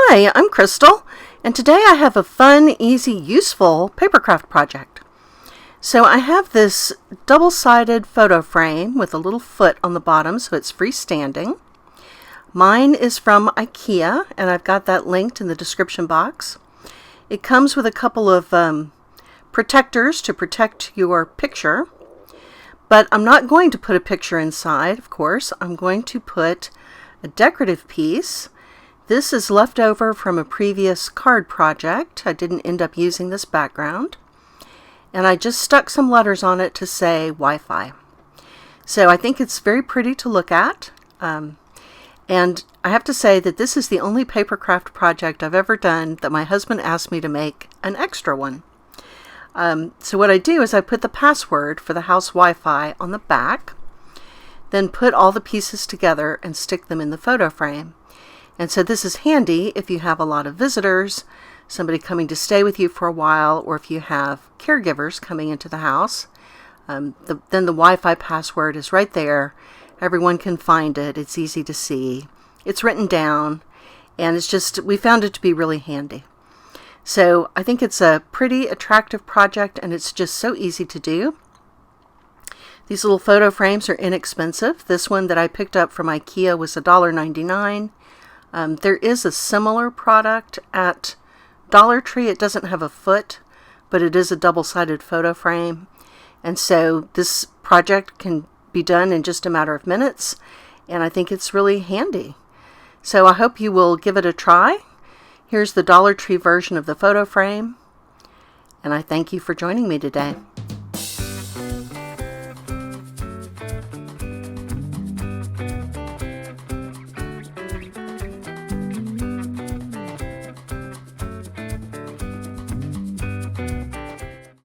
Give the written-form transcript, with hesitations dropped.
Hi, I'm Crystal, and today I have a fun, easy, useful papercraft project. So I have this double-sided photo frame with a little foot on the bottom so it's freestanding. Mine is from Ikea, and I've got that linked in the description box. It comes with a couple of protectors to protect your picture, but I'm not going to put a picture inside, of course. I'm going to put a decorative piece. This is left over from a previous card project. I didn't end up using this background. And I just stuck some letters on it to say Wi-Fi. So I think it's very pretty to look at. And I have to say that this is the only papercraft project I've ever done that my husband asked me to make an extra one. So what I do is I put the password for the house Wi-Fi on the back, then put all the pieces together and stick them in the photo frame. And so this is handy if you have a lot of visitors, somebody coming to stay with you for a while, or if you have caregivers coming into the house. Then the Wi-Fi password is right there. Everyone can find it. It's easy to see. It's written down, and it's just, we found it to be really handy. So I think it's a pretty attractive project, and it's just so easy to do. These little photo frames are inexpensive. This one that I picked up from Ikea was $1.99. There is a similar product at Dollar Tree. It doesn't have a foot, but it is a double-sided photo frame. And so this project can be done in just a matter of minutes, and I think it's really handy. So I hope you will give it a try. Here's the Dollar Tree version of the photo frame, and I thank you for joining me today.